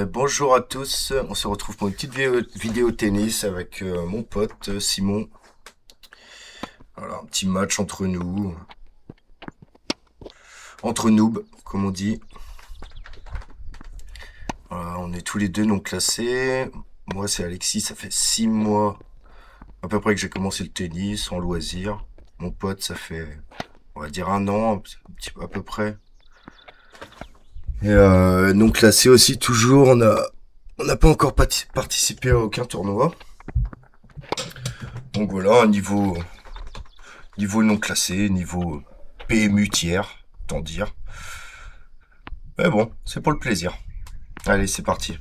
Bonjour à tous, on se retrouve pour une petite vidéo tennis avec mon pote Simon. Voilà, un petit match entre noobs, comme on dit. Voilà, on est tous les deux non classés. Moi c'est Alexis, ça fait 6 mois à peu près que j'ai commencé le tennis en loisir. Mon pote ça fait, on va dire 1 an, à peu près. Et non classé aussi toujours, on n'a pas encore participé à aucun tournoi. Donc voilà, niveau non classé, niveau PMU tiers, tant dire. Mais bon, c'est pour le plaisir. Allez, c'est parti.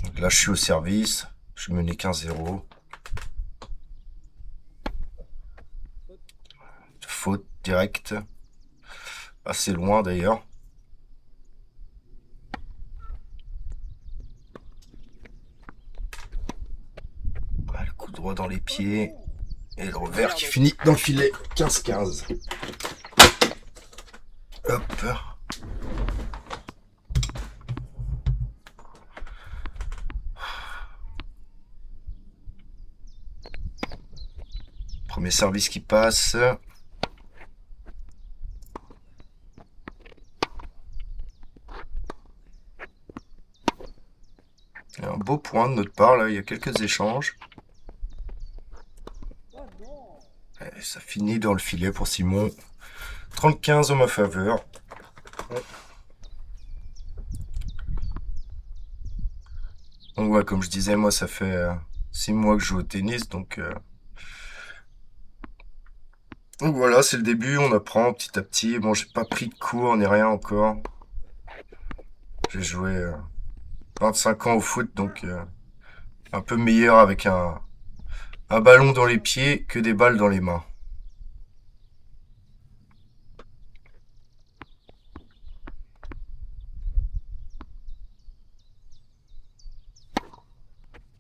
Donc là, je suis au service. Je menais 15-0. Faute directe. Assez loin d'ailleurs. Le coup droit dans les pieds. Et le revers qui finit dans le filet. 15-15. Hop. Premier service qui passe. Et un beau point de notre part, là. Il y a quelques échanges. Et ça finit dans le filet pour Simon. 30-15 en ma faveur. Donc ouais, comme je disais, moi ça fait 6 mois que je joue au tennis, donc voilà, c'est le début, on apprend petit à petit. Bon, j'ai pas pris de cours ni rien encore. J'ai joué 25 ans au foot, un peu meilleur avec un ballon dans les pieds que des balles dans les mains.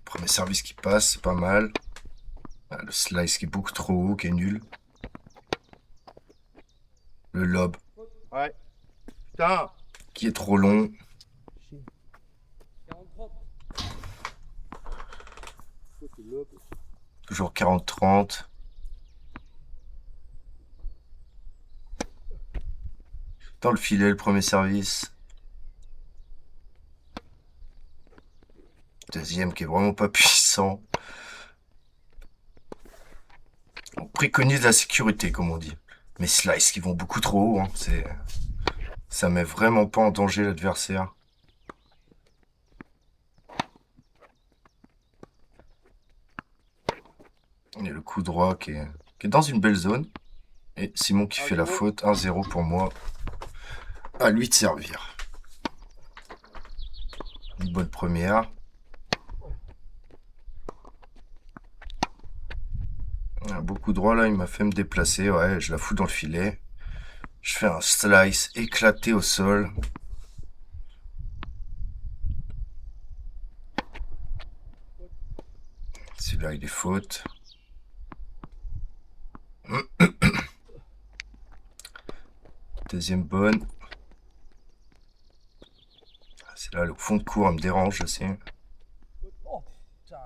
Premier service qui passe, c'est pas mal. Le slice qui est beaucoup trop haut, qui est nul. Le lob Ouais. Putain. qui est trop long. Toujours 40-30. Dans le filet, le premier service. Deuxième qui est vraiment pas puissant. On préconise la sécurité, comme on dit. Mais slices qui vont beaucoup trop haut, hein, ça met vraiment pas en danger l'adversaire. Et le coup droit qui est dans une belle zone. Et Simon qui fait la faute. 1-0 pour moi. À lui de servir. Une bonne première. Un beau coup droit là, il m'a fait me déplacer. Ouais, je la fous dans le filet. Je fais un slice éclaté au sol. Celui-là, il est faute. Deuxième bonne. C'est là, le fond de cours, il me dérange, je sais.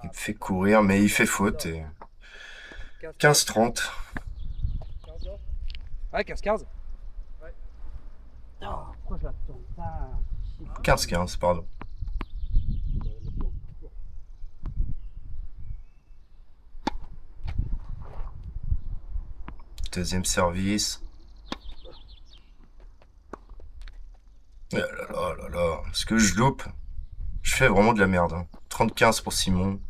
Il me fait courir, mais il fait faute. Et 15-30. Ouais, 15-15. Ouais. Ah, pourquoi je la tourne pas? 15-15, pardon. Deuxième service. Oh là là là là. Ce que je loupe, je fais vraiment de la merde. Hein. 30-15 pour Simon.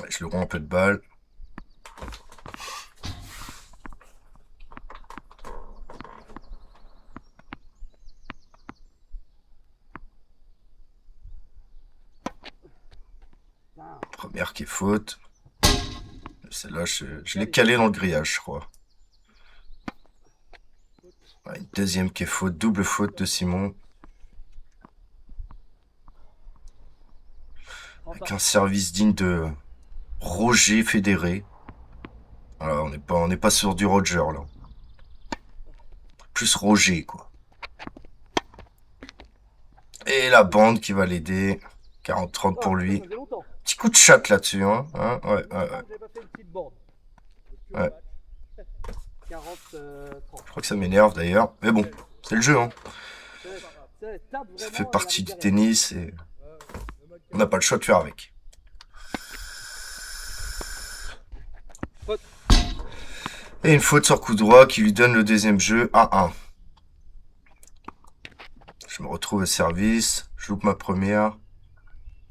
Ouais, je le rends un peu de balle. Première qui est faute. Celle-là, je l'ai calé dans le grillage, je crois. Ouais, une deuxième qui est faute. Double faute de Simon. avec un service digne de Roger Fédéré. Alors, on n'est pas sur du Roger, là. Plus Roger, quoi. Et la bande qui va l'aider. 40-30 pour lui. Petit coup de chatte là-dessus, hein. Ouais. Ouais. Je crois que ça m'énerve d'ailleurs. Mais bon, c'est le jeu, hein. Ça fait partie du tennis et on n'a pas le choix de faire avec. Et une faute sur coup droit qui lui donne le deuxième jeu à 1. Je me retrouve au service, je loupe ma première.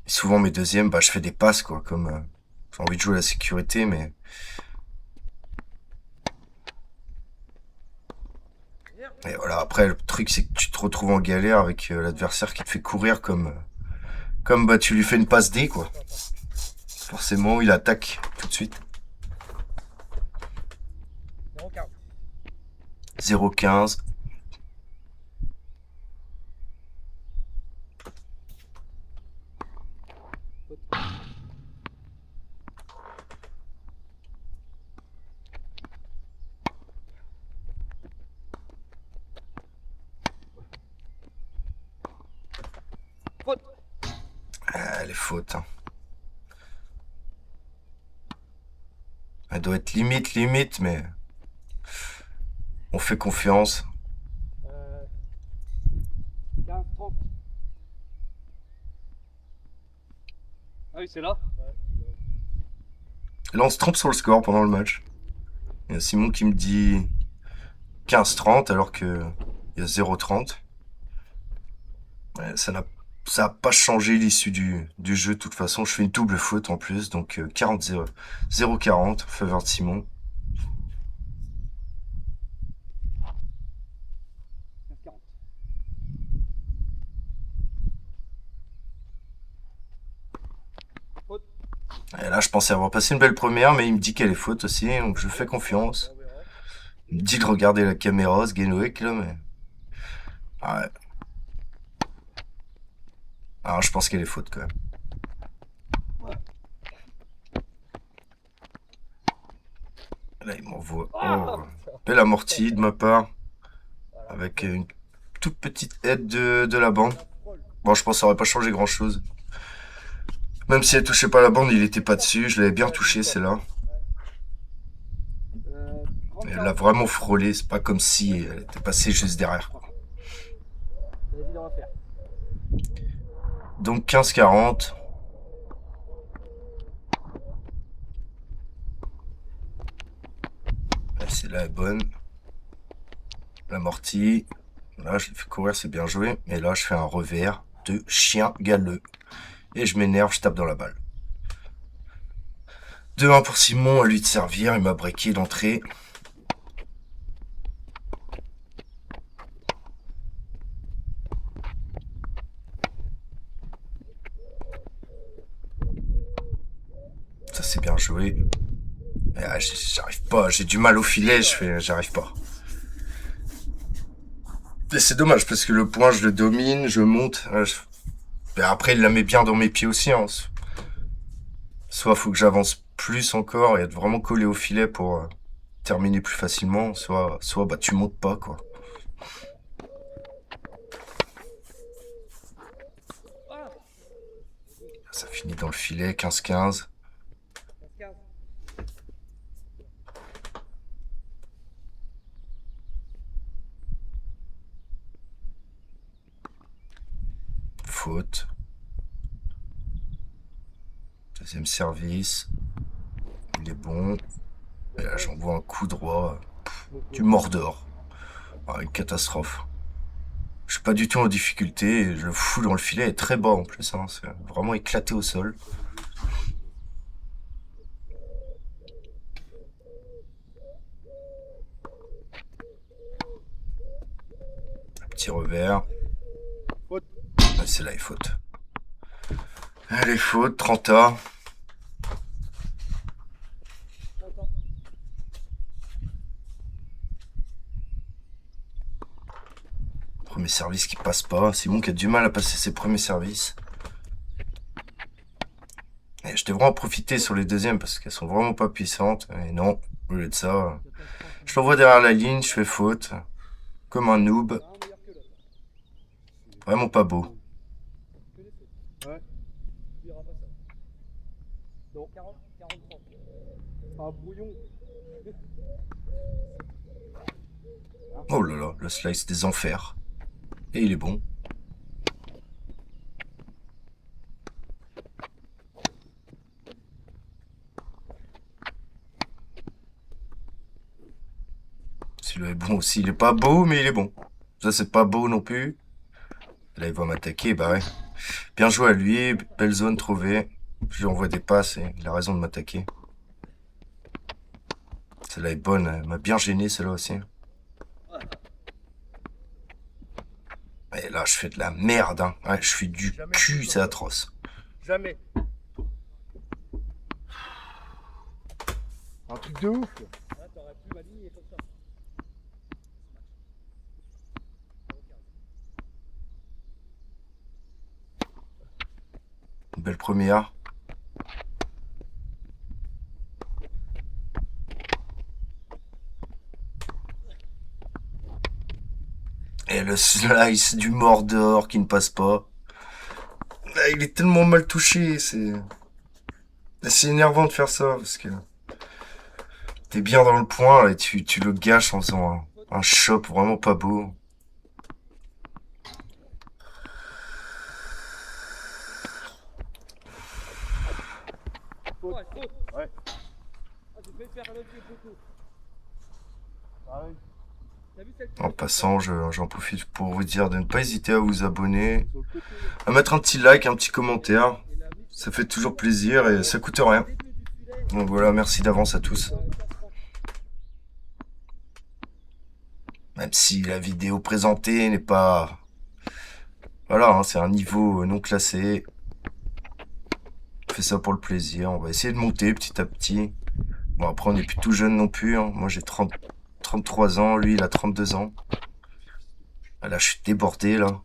Et souvent mes deuxièmes, je fais des passes, quoi, comme j'ai envie de jouer à la sécurité, mais... Et voilà, après, le truc, c'est que tu te retrouves en galère avec l'adversaire qui te fait courir comme tu lui fais une passe D, quoi. Forcément, il attaque tout de suite. 0,15. Elle est faute. Hein. Elle doit être limite, mais on fait confiance. 15, 30. Ah oui, c'est là. Et là, on se trompe sur le score pendant le match. Il y a Simon qui me dit 15-30 alors que il y a 0-30. Ouais, ça a pas changé l'issue du jeu. De toute façon, je fais une double faute en plus. Donc 0-40 en faveur de Simon. 40. Et là, je pensais avoir passé une belle première, mais il me dit qu'elle est faute aussi. Donc je fais confiance. Il me dit de regarder la caméra, ce Genoek, là, mais... Ouais. Alors, je pense qu'elle est faute, quand même. Là, il m'envoie... Oh, belle amortie de ma part. Avec une toute petite aide de la bande. Bon, je pense que ça aurait pas changé grand-chose. Même si elle touchait pas la bande, il était pas dessus. Je l'avais bien touché, celle-là. Elle l'a vraiment frôlé. C'est pas comme si elle était passée juste derrière. Donc 15-40. Celle-là est bonne. L'amorti. Là, je l'ai fait courir, c'est bien joué. Mais là, je fais un revers de chien galeux. Et je m'énerve, je tape dans la balle. 2-1 pour Simon, à lui de servir. Il m'a breaké d'entrée. Ça, c'est bien joué. J'arrive pas, j'ai du mal au filet, j'arrive pas. Et c'est dommage parce que le point, je le domine, je monte. Et après, il la met bien dans mes pieds aussi. Hein. Soit faut que j'avance plus encore et être vraiment collé au filet pour terminer plus facilement. Soit tu montes pas, quoi. Ça finit dans le filet, 15-15. Faute. Deuxième service. Il est bon. Et là, j'envoie un coup droit. Du Mordor. Une catastrophe. Je suis pas du tout en difficulté. Je le fous dans le filet. Il est très bas en plus. Hein. C'est vraiment éclaté au sol. Petit revers. C'est là, il faute. Elle est faute, 30A. Premier service qui passe pas. Simon qui a du mal à passer ses premiers services. Et je devrais en profiter sur les deuxièmes parce qu'elles sont vraiment pas puissantes. Et non, au lieu de ça, je l'envoie derrière la ligne, je fais faute. Comme un noob. Un meilleur que l'autre. Vraiment pas beau. Que les fautes. Ouais. Tu verras pas ça. Donc 40, 43. Un brouillon. Oh là là, le slice des enfers. Et il est bon. Celui-là est bon aussi. Il est pas beau, mais il est bon. Ça, c'est pas beau non plus. Là, il va m'attaquer, bah ouais. Bien joué à lui, belle zone trouvée. Je lui envoie des passes et il a raison de m'attaquer. Celle-là est bonne, elle m'a bien gêné celle-là aussi. Et là, je fais de la merde, hein. Ouais, je fais du cul, c'est atroce. Jamais. Un truc de ouf. Là, t'aurais pu m'aligner comme ça. Une belle première. Et le slice du Mordor qui ne passe pas. Ah, il est tellement mal touché, c'est énervant de faire ça parce que t'es bien dans le point et tu le gâches en faisant un chop vraiment pas beau. Faute. Ouais. Ah, j'ai failli faire un autre photo. Ah oui. T'as vu celle En passant, j'en profite pour vous dire de ne pas hésiter à vous abonner, à mettre un petit like, un petit commentaire. Ça fait toujours plaisir et ça coûte rien. Donc voilà, merci d'avance à tous. Même si la vidéo présentée n'est pas... Voilà, hein, c'est un niveau non classé. On fait ça pour le plaisir. On va essayer de monter petit à petit. Bon, après, on n'est plus tout jeune non plus. Hein. Moi, j'ai 33 ans. Lui, il a 32 ans. Là, je suis débordé, là.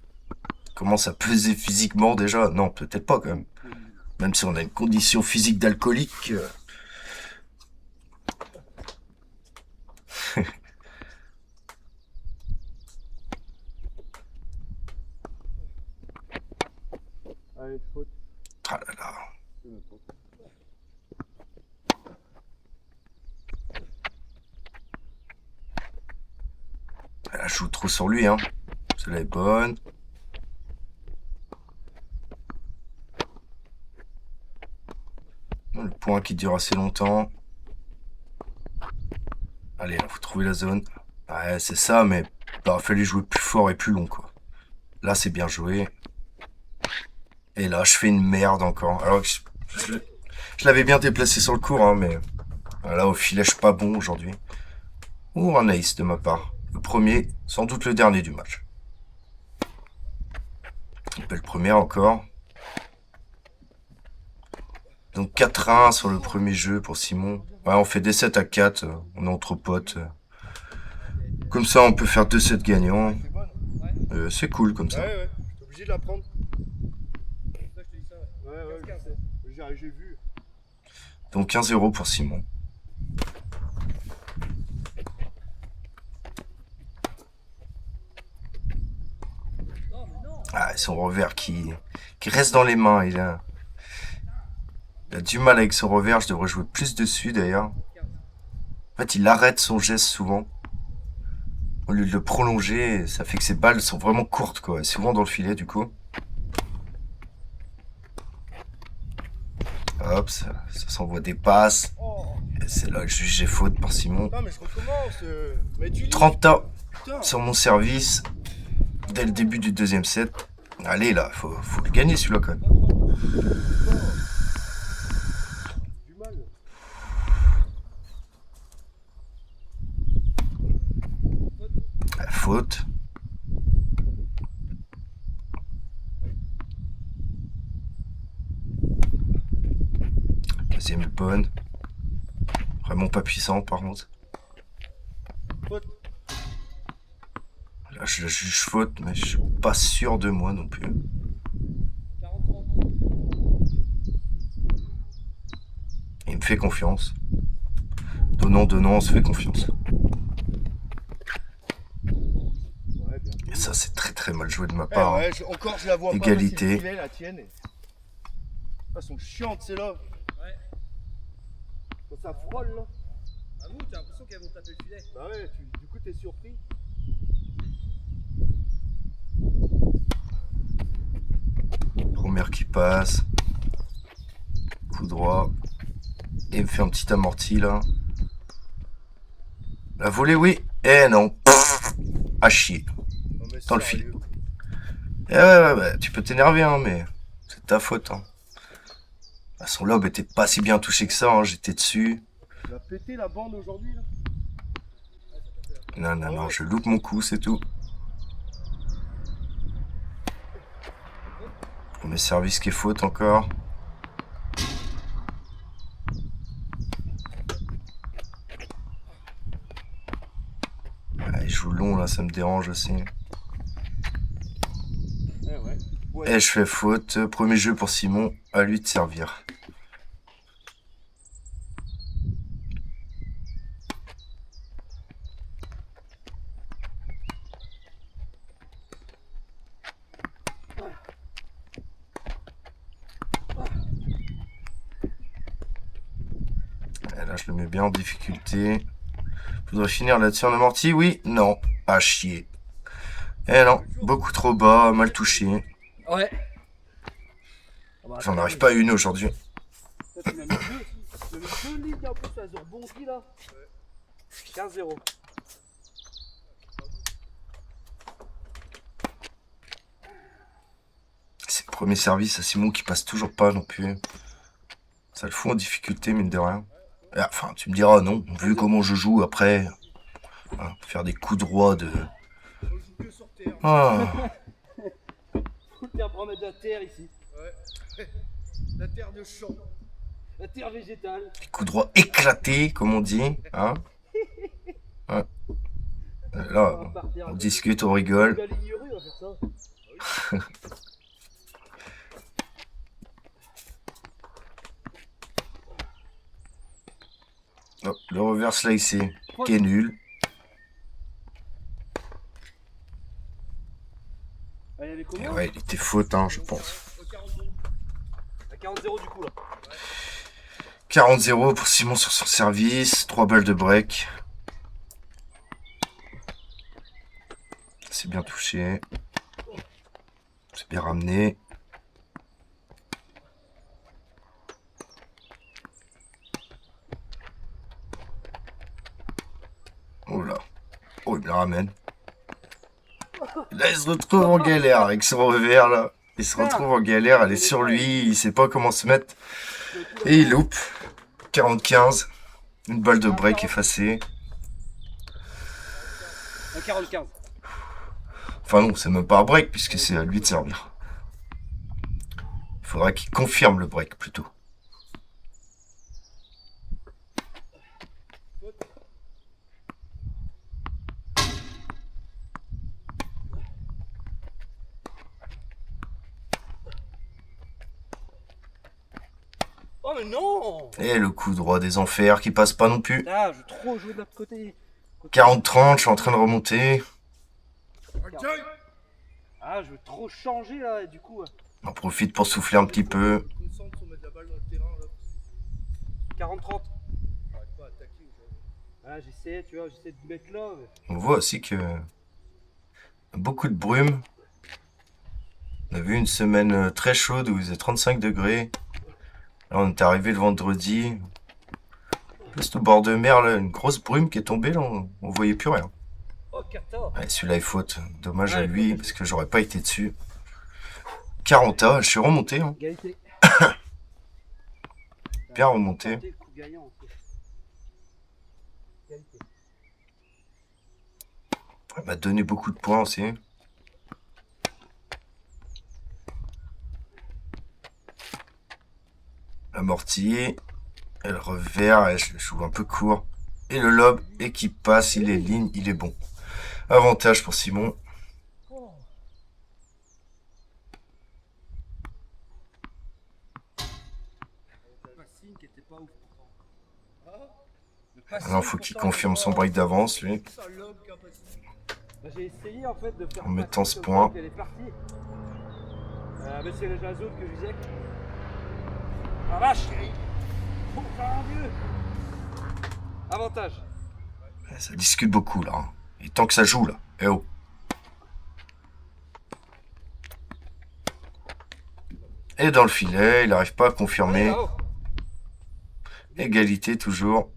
Commence à peser physiquement déjà. Non, peut-être pas, quand même. Même si on a une condition physique d'alcoolique. Allez, faute. Ah là là. Elle joue trop sur lui, hein. Celle-là est bonne. Le point qui dure assez longtemps. Allez, il faut trouver la zone. Ouais, c'est ça, mais il aurait fallu jouer plus fort et plus long, quoi. Là, c'est bien joué. Et là, je fais une merde encore. Alors que je l'avais bien déplacé sur le cours, hein, mais là, au filet, je suis pas bon aujourd'hui. Ou un ace de ma part. Le premier, sans doute le dernier du match. Une belle première encore. Donc 4-1 sur le premier jeu pour Simon. Ouais, on fait des 7 à 4. On est entre potes. Comme ça, on peut faire 2 sets gagnants. C'est bonne. C'est cool comme ça. Ouais, j'étais obligé de la prendre. C'est ça que je te dis ça, ouais. Ouais, je sais. J'ai vu. Donc 1-0 pour Simon. Ah, son revers qui reste dans les mains. Il a du mal avec son revers. Je devrais jouer plus dessus d'ailleurs. En fait, il arrête son geste souvent. Au lieu de le prolonger, ça fait que ses balles sont vraiment courtes, quoi. Souvent dans le filet, du coup. Hop, ça s'envoie des passes. Et c'est là que j'ai faute par Simon. Non, mais je recommence. Mais tu 30 ans sur mon service dès le début du deuxième set. Allez, là, faut le gagner celui-là quand même. du mal. La faute. Deuxième est bonne. Vraiment pas puissante par contre. Faute. Là, je la juge faute, mais je suis pas sûr de moi non plus. 40-30. me fait confiance. Donnant, on se fait confiance. Ouais, bien Et joué. ça, c'est très très mal joué de ma Eh part. ouais, encore je la vois Égalité. pas passer le filet, la tienne. Elles sont chiantes, c'est là. Ouais. Quand ça frôle là. À vous, t'as l'impression qu'elles vont taper le filet. Bah ouais, du coup t'es surpris. Première qui passe. Coup droit. Et il me fait un petit amorti là. La volée, oui. Eh non. Pff, à chier. Non mais Dans le sérieux. Eh ouais, tu peux t'énerver, hein, mais c'est ta faute. Hein. Ah, son lob était pas si bien touché que ça, hein, j'étais dessus. Tu as pété la bande aujourd'hui là. Non, je loupe mon coup, c'est tout. Premier service qui est faute encore. Ah, il joue long là, ça me dérange aussi. Eh ouais. Et je fais faute. Premier jeu pour Simon, à lui de servir. Et là, je le mets bien en difficulté. Faudrait finir là-dessus en amorti, oui? Non. Ah, chier. Eh non, beaucoup trop bas, mal touché. Ouais. J'en arrive pas à une aujourd'hui. Tu m'as mis deux aussi. Tu m'as mis deux lignes en plus, elles ont rebondi là. 15-0. C'est le premier service à Simon qui passe toujours pas non plus. Ça le fout en difficulté, mine de rien. Et enfin, tu me diras, non, vu comment je joue après, hein, faire des coups droits de... On joue que sur terre. Ah, Faut le faire pour mettre de la terre ici. Ouais. La terre de champ. La terre végétale. des coups droits éclatés, comme on dit. Hein. Ouais. Là, on discute, on rigole. La ligne rue, on va faire ça. Hop, le revers slicé, qui est nul. Ah, il y avait Et combien ouais, il était faute, hein, je pense. À 40-0 du coup là. 40-0 pour Simon sur son service. 3 balles de break. C'est bien touché. C'est bien ramené. Oh là. Oh, il me la ramène. Là, il se retrouve en galère avec son revers, là. Il se retrouve en galère, elle est sur lui, il sait pas comment se mettre. Et il loupe. 40-15. Une balle de break effacée. À 45. Enfin non, c'est même pas un break, puisque c'est à lui de servir. Il faudra qu'il confirme le break, plutôt. Oh mais non. Et le coup droit des enfers qui passe pas non plus. Ah, je veux trop jouer de l'autre côté. 40-30, je suis en train de remonter. Ah, je veux trop changer là, et du coup. On profite pour souffler un petit peu. 40-30. Ah, j'essaie, tu vois, j'essaie de mettre là. Mais... On voit aussi que beaucoup de brume. On a vu une semaine très chaude où il faisait 35 degrés. Là, on est arrivé le vendredi. Juste au bord de mer, là, une grosse brume qui est tombée. Là, on voyait plus rien. Oh, Kata. Ouais, celui-là est faute. Dommage à lui parce que j'aurais pas été dessus. 40A, je suis remonté. Hein. Égalité. Bien remonté. Le coup gagnant, en fait. Égalité. Elle m'a donné beaucoup de points aussi. Amorti. Et le revers, et je joue un peu court. Et le lob, et qui passe, il est ligne, il est bon. Avantage pour Simon. Oh. Passing qui était pas ouf pourtant. Maintenant, faut qu'il confirme son break d'avance, lui. Bah, j'ai essayé en fait de faire En mettant passer ce comme point. ça qu'elle est partie. Mais c'est la zone que je disais. Ah vache! Oh, mon Dieu! Avantage. Ça discute beaucoup, là. Hein. Et tant que ça joue, là. Eh oh. Et dans le filet, il n'arrive pas à confirmer. Allez, là-haut. Égalité, toujours.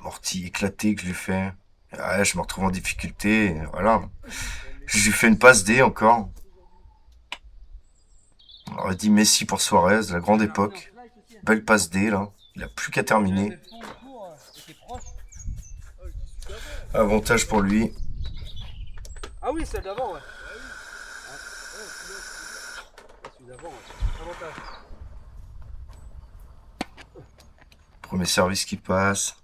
Mortie éclatée que je lui fais. Ouais, je me retrouve en difficulté. Voilà. Je lui fais une passe D encore. On aurait dit Messi pour Suarez, la grande époque. Belle passe D, là. Il a plus qu'à terminer. Avantage pour lui. Ah oui, celle d'avant, ouais. Celui d'avant, ouais. Avantage. Premier service qui passe.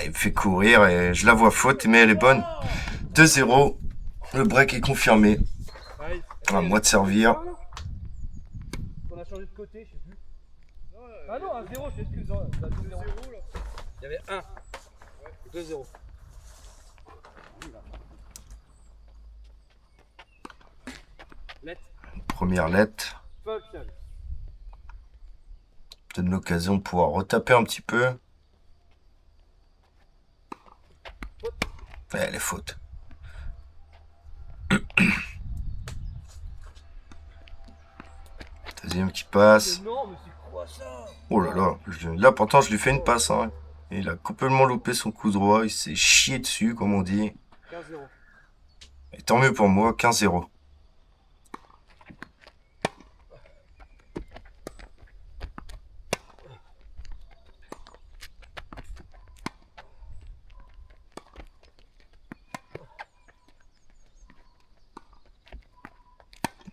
Il me fait courir et je la vois faute, mais elle est bonne. 2-0. Le break est confirmé. À moi de servir. On a changé de côté, je sais plus. Ah non, 1-0, je m'excuse. 2-0 là. Il y avait 1. 2-0. Lettre. Première lettre. Fox. Donne l'occasion de pouvoir retaper un petit peu. Elle est faute. Deuxième qui passe. Non, mais c'est quoi ça? Oh là là. Là pourtant je lui fais une passe. Hein. Il a complètement loupé son coup droit. Il s'est chié dessus, comme on dit. 15-0. Et tant mieux pour moi, 15-0.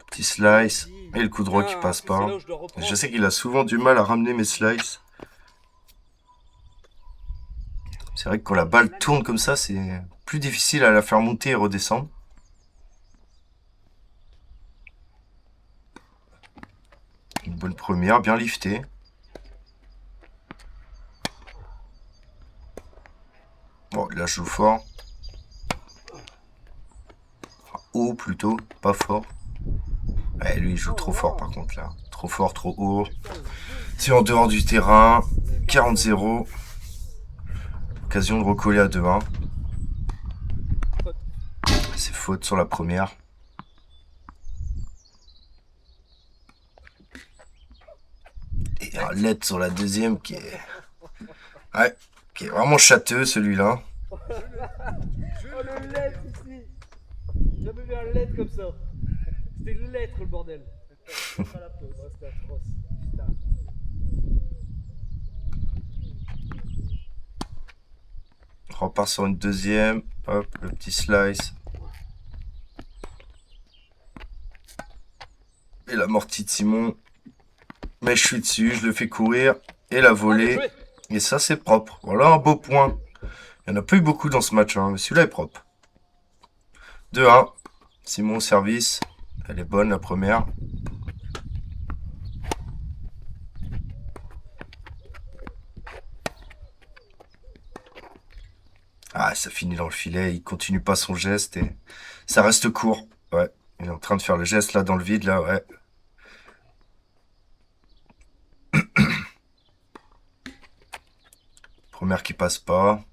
Petit slice. Et le coup droit qui passe pas. Je sais qu'il a souvent du mal à ramener mes slices. C'est vrai que quand la balle tourne comme ça, c'est plus difficile à la faire monter et redescendre. Une bonne première, bien liftée. Bon, là je joue fort. Enfin, haut plutôt, pas fort. Ouais, lui il joue trop fort par contre là. Trop fort, trop haut. C'est en dehors du terrain. 40-0. Occasion de recoller à 2-1. C'est faute sur la première. Et un LED sur la deuxième qui est... Ouais, qui est vraiment châteux celui-là. Oh le LED ici. J'ai jamais vu un LED comme ça. C'était une lettre le bordel. C'était atroce. Putain. On repart sur une deuxième. Hop, le petit slice. Et l'amorti de Simon. Mais je suis dessus, je le fais courir. Et la volée. Et ça, c'est propre. Voilà un beau point. Il n'y en a pas eu beaucoup dans ce match, hein, mais celui-là est propre. 2-1. Simon au service. Elle est bonne, la première. Ah, ça finit dans le filet. Il continue pas son geste et ça reste court. Ouais. Il est en train de faire le geste là dans le vide, là, ouais. Première qui passe pas.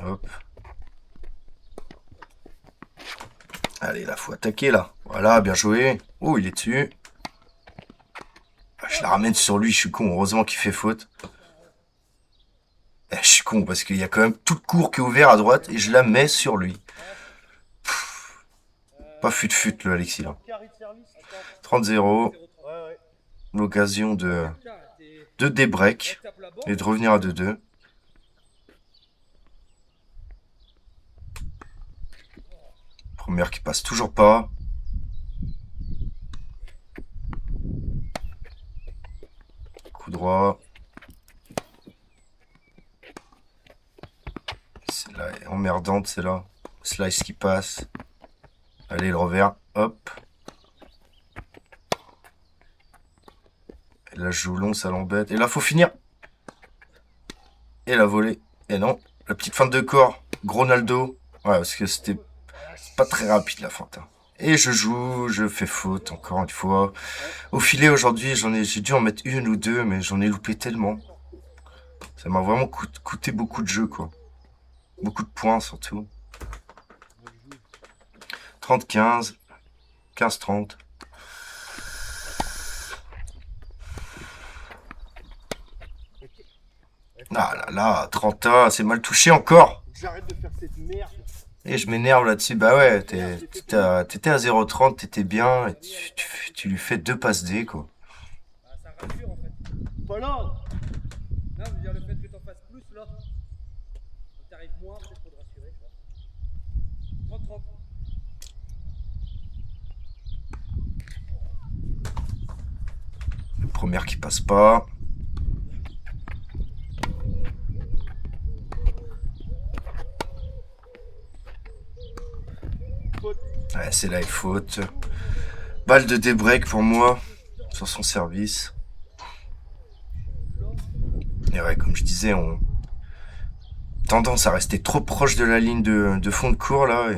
Hop. Allez, là, faut attaquer, là. Voilà, bien joué. Oh, il est dessus. Je la ramène sur lui, je suis con. Heureusement qu'il fait faute. Je suis con, parce qu'il y a quand même tout le cours qui est ouvert à droite, et je la mets sur lui. Pff. Pas fut-fut, le Alexis, là. 30-0. L'occasion de débreak et de revenir à 2-2. Première qui passe toujours pas. Coup droit. Celle-là est emmerdante, celle-là. Slice qui passe. Allez, le revers. Hop. Et là, je joue long, ça l'embête. Et là, faut finir. Et la volée. Et non. La petite feinte de corps. Gronaldo. Ouais, parce que c'était pas très rapide, la feinte. Hein. Et je joue, je fais faute, encore une fois. Au filet, aujourd'hui, j'ai dû en mettre une ou deux, mais j'en ai loupé tellement. Ça m'a vraiment coûté beaucoup de jeux, quoi. Beaucoup de points, surtout. 30-15. 15-30. Ah là là, 30A, c'est mal touché encore. J'arrête de faire cette merde. Et je m'énerve là-dessus. Bah ouais, t'étais à 0,30, t'étais bien. Et tu lui fais 2 passes D, quoi. Ah, ça rassure en fait. Pas là. Non, je veux dire, le fait que t'en fasses plus là, quand t'arrives moins, peut-être pour te rassurer, tu vois. 30-30. La première qui passe pas. Ouais, c'est là, il faute. Balle de débreak pour moi, sur son service. Et ouais, comme je disais, on tendance à rester trop proche de la ligne de fond de cours, là.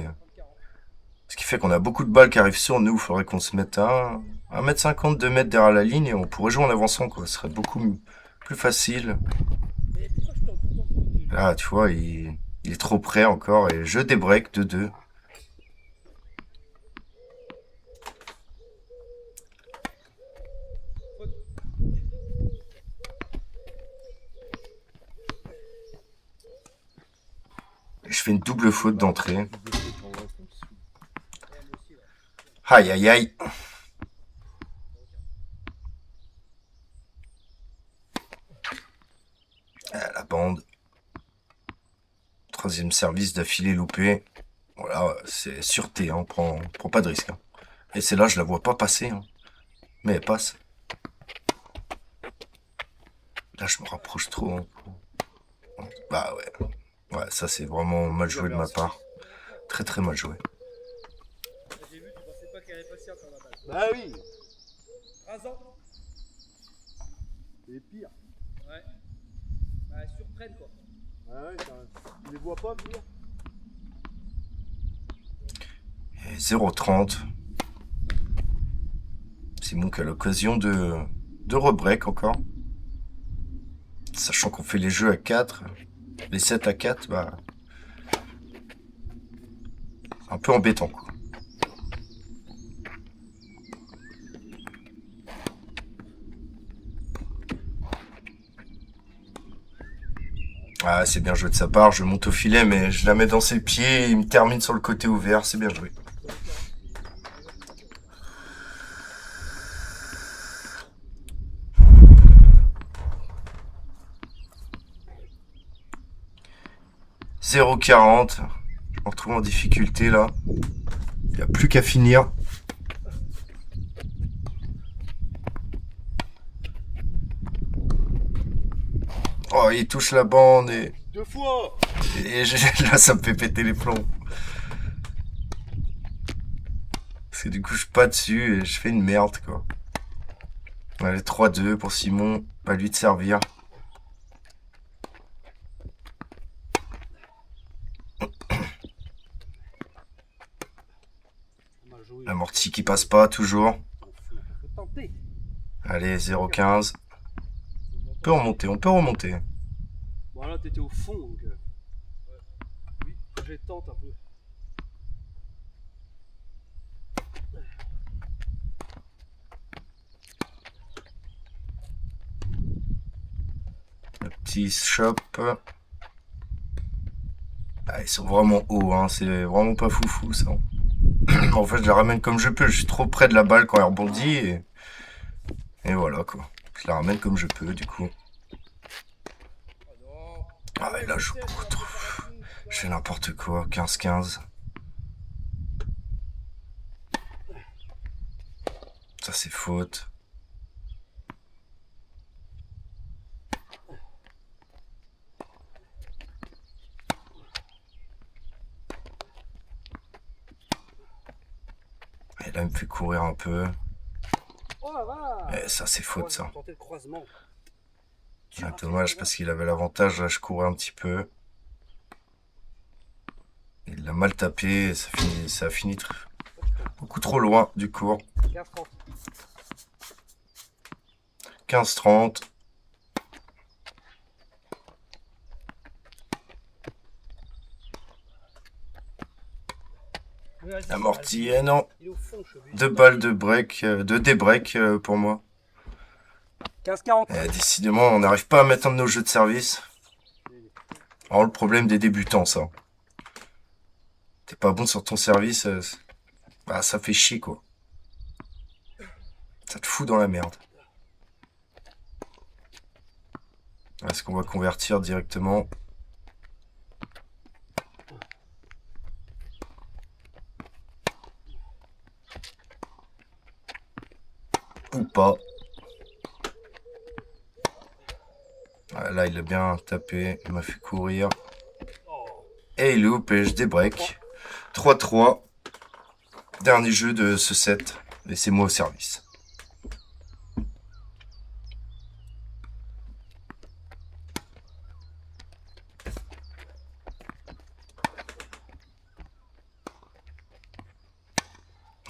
Ce qui fait qu'on a beaucoup de balles qui arrivent sur nous. Il faudrait qu'on se mette à 1m50, 2 mètres derrière la ligne et on pourrait jouer en avançant, quoi. Ce serait beaucoup plus facile. Là, tu vois, il est trop près encore et je débreak de 2. Je fais une double faute d'entrée. Aïe aïe aïe. Ah, la bande. Troisième service d'affilée loupé. Voilà, c'est sûreté, hein, on prend pas de risque. Hein. Et c'est là, je la vois pas passer. Hein. Mais elle passe. Là, je me rapproche trop. Hein. Bah ouais. Ouais, ça c'est vraiment mal joué de ma part. Très très mal joué. J'ai vu, tu pensais pas qu'elle allait passer encore la balle. Bah oui. Rasant. C'est pire. Ouais. Bah, elles surprennent quoi. Ah ouais, tu les vois pas venir. Et 0,30. Simon qui a l'occasion de rebreak encore. Sachant qu'on fait les jeux à 4. Les 7 à 4, bah. Un peu embêtant quoi. Ah, c'est bien joué de sa part. Je monte au filet, mais je la mets dans ses pieds. Et il me termine sur le côté ouvert. C'est bien joué. « 0,40. Je me retrouve en difficulté là. Il n'y a plus qu'à finir. Oh, il touche la bande et... 2 fois. Et là, ça me fait péter les plombs. Parce que du coup, je suis pas dessus et je fais une merde, quoi. Allez, 3-2 pour Simon. Pas lui de servir. L'amorti qui passe pas, toujours. Faut tenter. Allez, 0,15. On peut remonter, on peut remonter. Bon là t'étais au fond donc. Oui, faut que je tente un peu. Le petit shop. Ah, ils sont vraiment hauts, hein. C'est vraiment pas foufou ça. En fait, je la ramène comme je peux. Je suis trop près de la balle quand elle rebondit. Et voilà quoi. Je la ramène comme je peux du coup. Ah et là, je joue beaucoup trop. Je fais n'importe quoi. 15-15. Ça, c'est faute. Et là, il me fait courir un peu. Oh la vache. Et ça, c'est faute, ça. Tenter le croisement. Ah, dommage, parce qu'il avait l'avantage. Là, je courais un petit peu. Il l'a mal tapé. Et ça a fini beaucoup trop loin du cours. 15-30. 15-30. Amorti, eh non. Il est au fond, je suis 2 balles de break, de débreak pour moi. 15-40. Décidément, on n'arrive pas à mettre un de nos jeux de service. Alors, le problème des débutants, ça. T'es pas bon sur ton service, bah, ça fait chier, quoi. Ça te fout dans la merde. Est-ce qu'on va convertir directement? Ou pas? Ah, là, il a bien tapé. Il m'a fait courir. Et il loupe et je débreak. 3-3. Dernier jeu de ce set. Laissez-moi au service.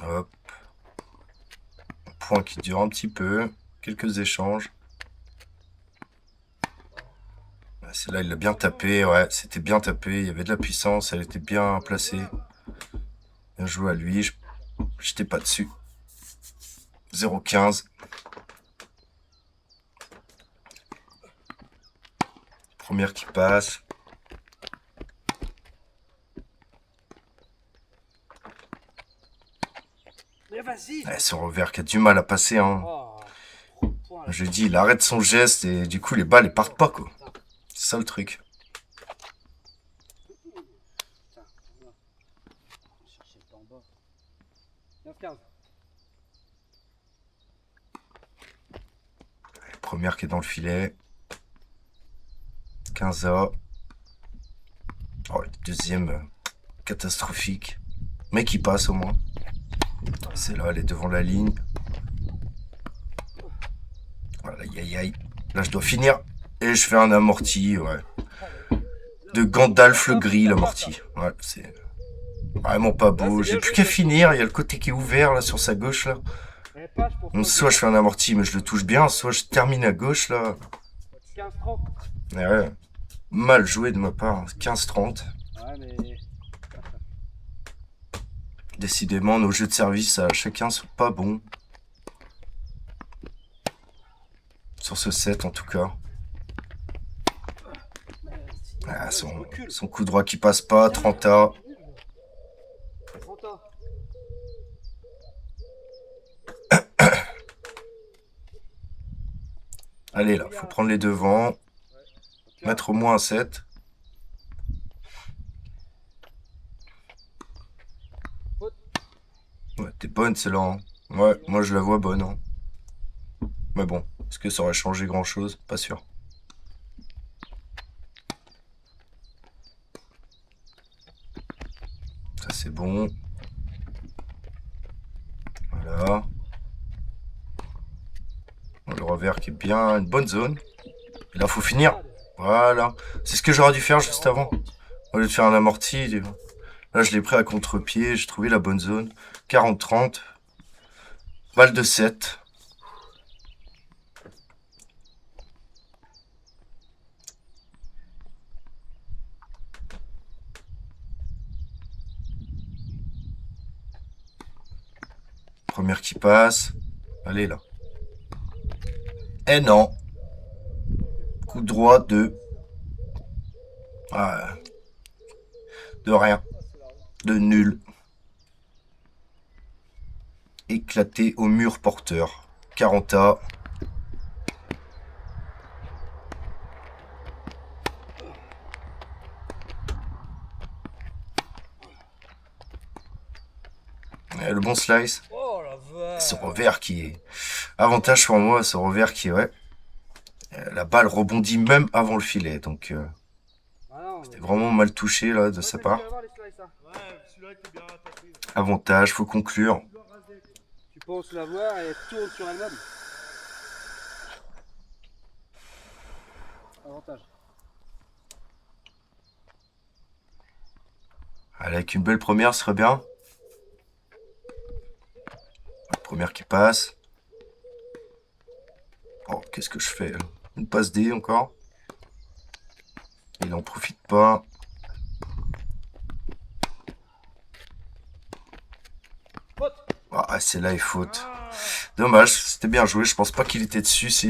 Hop. Un point qui dure un petit peu. Quelques échanges. Celle-là, il l'a bien tapé. Ouais, c'était bien tapé. Il y avait de la puissance. Elle était bien placée. Bien joué à lui. J'étais pas dessus. 0-15. Première qui passe. Mais vas-y. Ouais, ce revers qui a du mal à passer. Hein. Oh, point, là. Je lui dis, il arrête son geste et du coup, les balles, elles partent pas, quoi. C'est ça le truc. Putain, on va chercher le temps bas. 15-15. Première qui est dans le filet. 15A. Oh, deuxième, catastrophique. Mais qui passe au moins. C'est là, elle est devant la ligne. Voilà, aïe aïe aïe. Là, je dois finir. Et je fais un amorti, ouais. De Gandalf le gris, l'amorti. Ouais, c'est vraiment pas beau. J'ai plus qu'à finir. Il y a le côté qui est ouvert, là, sur sa gauche, là. Donc, soit je fais un amorti, mais je le touche bien. Soit je termine à gauche, là. 15-30. Ouais. Mal joué de ma part. 15-30. Ouais, mais. Décidément, nos jeux de service à chacun sont pas bons. Sur ce set, en tout cas. Ah, son coup droit qui passe pas, 30A. 30A. Allez, là, faut prendre les devants. Mettre au moins un 7. Ouais, t'es bonne, celle-là. Hein. Ouais, moi je la vois bonne. Hein. Mais bon, est-ce que ça aurait changé grand-chose? Pas sûr. Ça, c'est bon. Voilà. Le revers qui est bien, une bonne zone. Et là, faut finir. Voilà. C'est ce que j'aurais dû faire juste avant. Au lieu de faire un amorti. Là, je l'ai pris à contre-pied. J'ai trouvé la bonne zone. 40-30. Balle de 7. Première qui passe. Allez, là. Eh non. Coup droit de... Ah. De rien. De nul. Éclaté au mur porteur. 40A. Le bon slice. Oh la vache. Ce revers qui est... Avantage pour moi, ce revers qui est... Ouais. La balle rebondit même avant le filet. Donc, c'était vraiment mal touché là de sa part. Avantage, faut conclure. pense la voir et elle tourne sur elle-même. Avantage. Allez, avec une belle première, ce serait bien. Première qui passe. Oh, qu'est-ce que je fais là? Une passe D encore. Il en profite pas. Faute. Ah, c'est là et faute. Dommage, c'était bien joué. Je pense pas qu'il était dessus si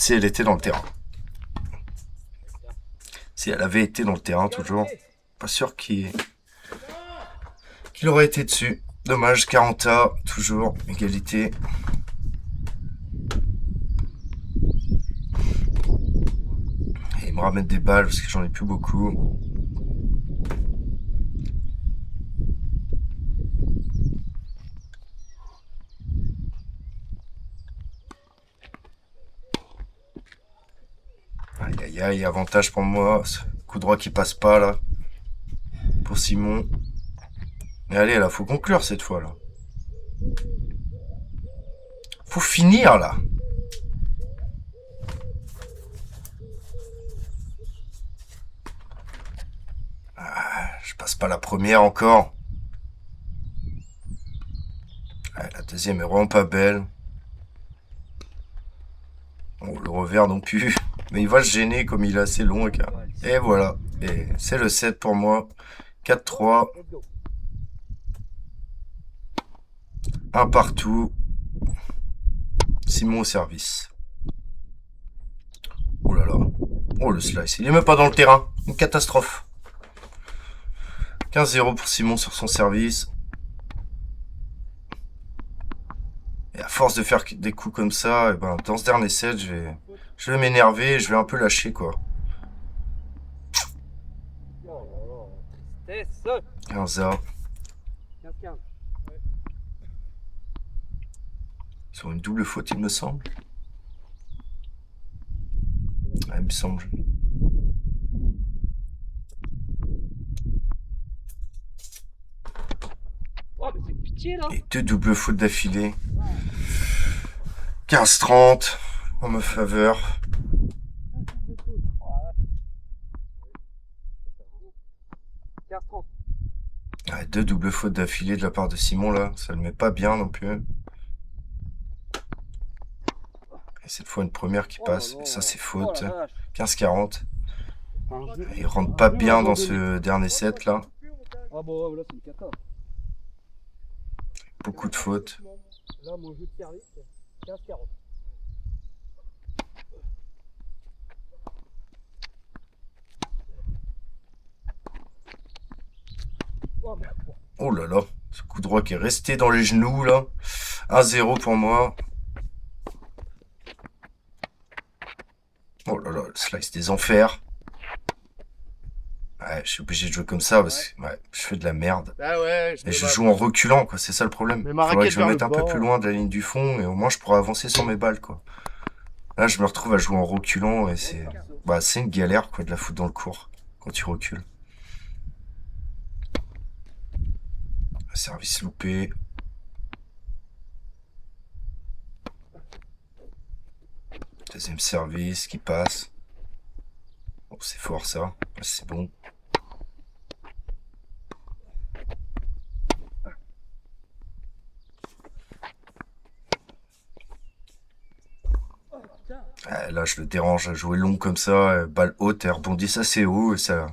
elle était dans le terrain. Si elle avait été dans le terrain, toujours. Pas sûr qu'il aurait été dessus. Dommage, 40A, toujours, égalité. Et il me ramène des balles parce que j'en ai plus beaucoup. Aïe aïe aïe, avantage pour moi. Coup droit qui passe pas là. Pour Simon. Mais allez là, faut conclure cette fois là. Faut finir là. Ah, je passe pas la première encore. Ah, la deuxième est vraiment pas belle. Bon, le revers non plus. Mais il va se gêner comme il est assez long. Et voilà. Et c'est le 7 pour moi. 4-3. Let's go. Un partout. Simon au service. Oh là là. Oh le slice. Il est même pas dans le terrain. Une catastrophe. 15-0 pour Simon sur son service. Et à force de faire des coups comme ça, et ben, dans ce dernier set, je vais m'énerver et je vais un peu lâcher quoi. Oh là là. Tristesse. 15A. 15-15. Sur une double faute, il me semble. Ah, il me semble. Oh, mais c'est pitié là. Et deux doubles fautes d'affilée. 15-30 en ma faveur. 15-30. Ouais, deux doubles fautes d'affilée de la part de Simon là. Ça le met pas bien non plus. Et cette fois une première qui passe. Et ça c'est faute. 15-40. Il rentre pas bien dans ce dernier set là. Ah bon, là c'est une cata. Beaucoup de fautes. Là, mon jeu de service, 15-40. Oh, merde. Oh là là. Ce coup droit qui est resté dans les genoux là. 1-0 pour moi. Oh là là, le slice des enfers. Ouais, je suis obligé de jouer comme ça parce que ouais, je fais de la merde. Ah ouais, Et je joue en reculant, quoi. C'est ça le problème. Mais Il ma faudrait raquette que je me vers mette le un peu bas. plus loin de la ligne du fond et au moins je pourrais avancer sur mes balles, quoi. Là, je me retrouve à jouer en reculant et c'est une galère, quoi, de la foutre dans le cours quand tu recules. Service loupé. Deuxième service qui passe. Bon, c'est fort ça. C'est bon. Là, je le dérange à jouer long comme ça, balle haute, elle rebondit assez haut et ça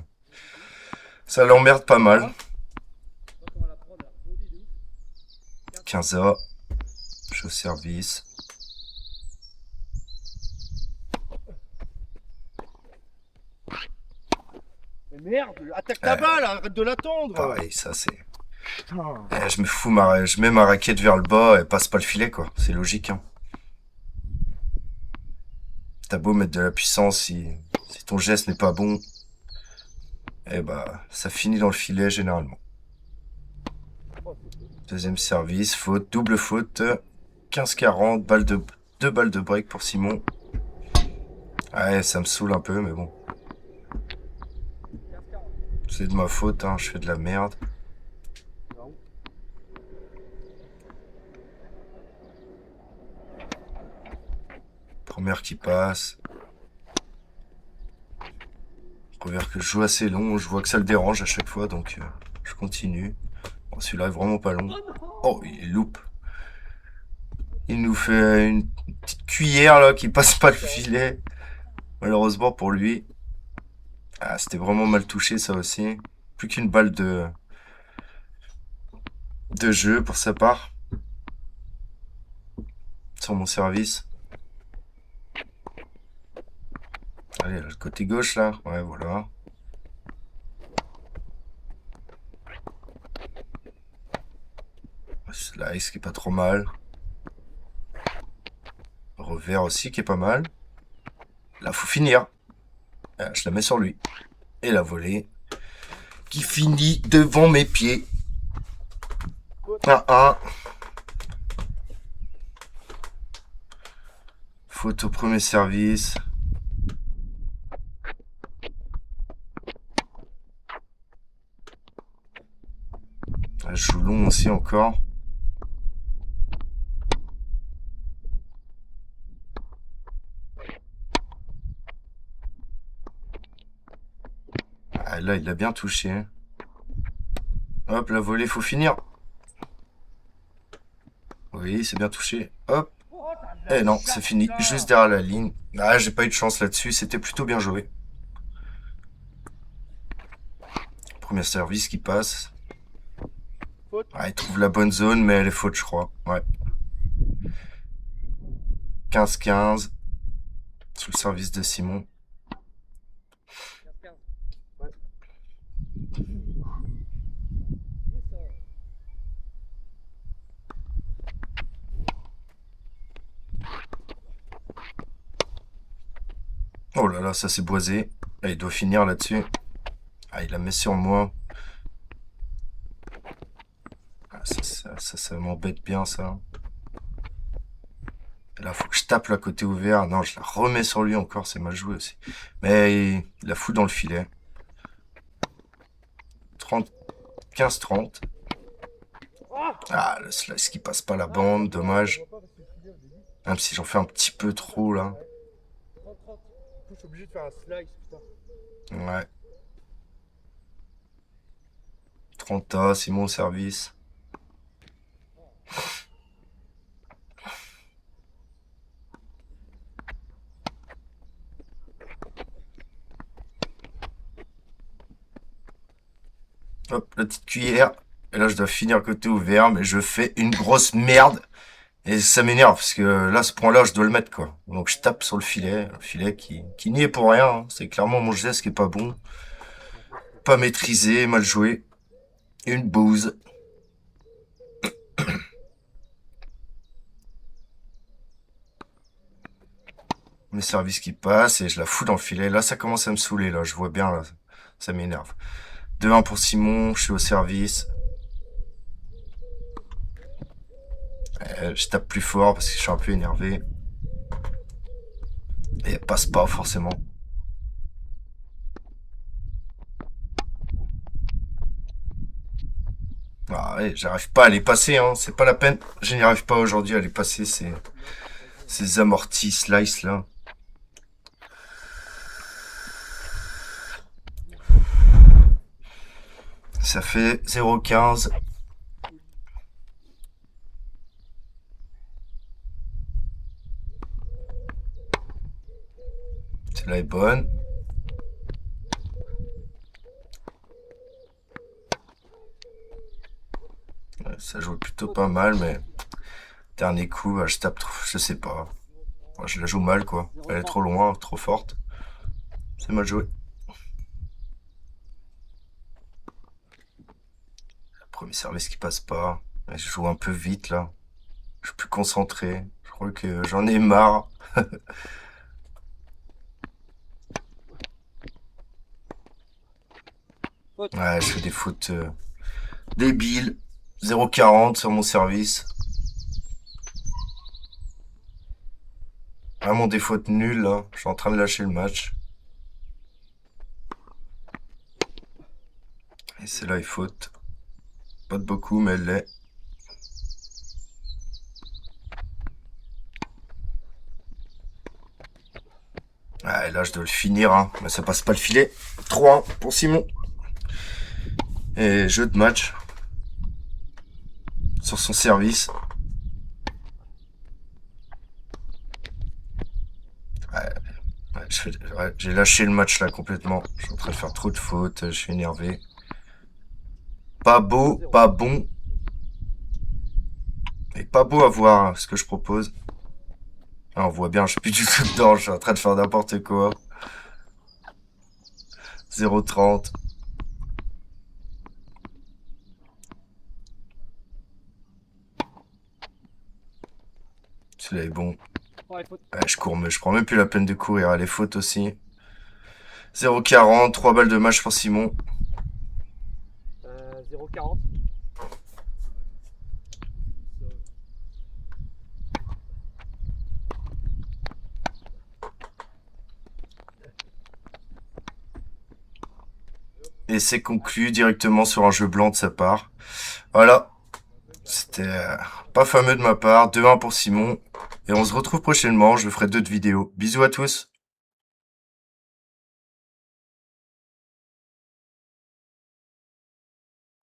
l'emmerde pas mal. 15A, je suis au service. Mais merde, attaque ta balle, arrête de l'attendre. Pareil, ça c'est... Putain. Je mets ma raquette vers le bas et passe pas le filet, quoi. C'est logique, hein. T'as beau mettre de la puissance, si ton geste n'est pas bon, eh bah, ça finit dans le filet généralement. Deuxième service, faute, double faute, 15-40, deux balles de break pour Simon. Ouais, ça me saoule un peu, mais bon. C'est de ma faute, hein, je fais de la merde. Première qui passe. Revers que je joue assez long, je vois que ça le dérange à chaque fois, donc je continue. Bon, celui-là est vraiment pas long. Oh, il loupe. Il nous fait une petite cuillère là qui passe pas le filet. Malheureusement pour lui. Ah, c'était vraiment mal touché ça aussi. Plus qu'une balle de jeu pour sa part. Sur mon service. Allez, le côté gauche là. Ouais, voilà. Slice qui est pas trop mal. Revers aussi qui est pas mal. Là, faut finir. Je la mets sur lui. Et la volée qui finit devant mes pieds. 1-1. Faute au premier service. Je joue long aussi encore. Ah, là, il l'a bien touché. Hop, la volée, faut finir. Oui, c'est bien touché. Hop. Eh non, c'est fini. Juste derrière la ligne. Ah, j'ai pas eu de chance là-dessus. C'était plutôt bien joué. Premier service qui passe. Ah, il trouve la bonne zone, mais elle est faute, je crois. Ouais. 15-15. Sous le service de Simon. 15-15. Oh là là, ça s'est boisé. Là, il doit finir là-dessus. Ah, il la met sur moi. Ah, ça m'embête bien, ça. Et là, faut que je tape la côté ouvert. Non, je la remets sur lui encore, c'est mal joué aussi. Mais il la fout dans le filet. 15-30. Ah, le slice qui passe pas la bande, dommage. Même si j'en fais un petit peu trop, là. 30-30. Je suis obligé de faire un slice, putain. Ouais. 30 Simon au service. Hop, la petite cuillère. Et là, je dois finir côté ouvert, mais je fais une grosse merde. Et ça m'énerve, parce que là, ce point-là, je dois le mettre, quoi. Donc, je tape sur le filet qui n'y est pour rien. Hein. C'est clairement mon geste qui est pas bon. Pas maîtrisé, mal joué. Une bouse. Mes services qui passent et je la fous dans le filet. Là, ça commence à me saouler, là. Je vois bien, là. Ça m'énerve. 2-1 pour Simon, je suis au service. Je tape plus fort parce que je suis un peu énervé. Et elle passe pas, forcément. Ah ouais, j'arrive pas à les passer, hein. C'est pas la peine. Je n'y arrive pas aujourd'hui à les passer, ces amortis slice, là. Ça fait 0,15. Celle-là est bonne. Ouais, ça joue plutôt pas mal, mais dernier coup, je tape trop, je sais pas. Ouais, je la joue mal, quoi. Elle est trop loin, trop forte. C'est mal joué. Premier service qui passe pas. Je joue un peu vite, là. Je suis plus concentré. Je crois que j'en ai marre. Ouais, je fais des fautes débiles. 0,40 sur mon service. Vraiment des fautes nulles, là. Je suis en train de lâcher le match. Et c'est là, il faute. Pas de beaucoup, mais elle l'est. Ah, et là, je dois le finir, hein. Mais ça passe pas le filet. 3-1 pour Simon. Et jeu de match. Sur son service. J'ai lâché le match là complètement. Je suis en train de faire trop de fautes. Je suis énervé. Pas beau, pas bon. Et pas beau à voir hein, ce que je propose. Ah, on voit bien, je suis plus du tout dedans. Je suis en train de faire n'importe quoi. 0,30. Celui-là est bon. Ouais, faute. Ouais, je cours, mais je prends même plus la peine de courir. Elle est faute aussi. 0,40. 3 balles de match pour Simon. 0,40. Et c'est conclu directement sur un jeu blanc de sa part. Voilà. C'était pas fameux de ma part. 2-1 pour Simon. Et on se retrouve prochainement. Je ferai d'autres vidéos. Bisous à tous.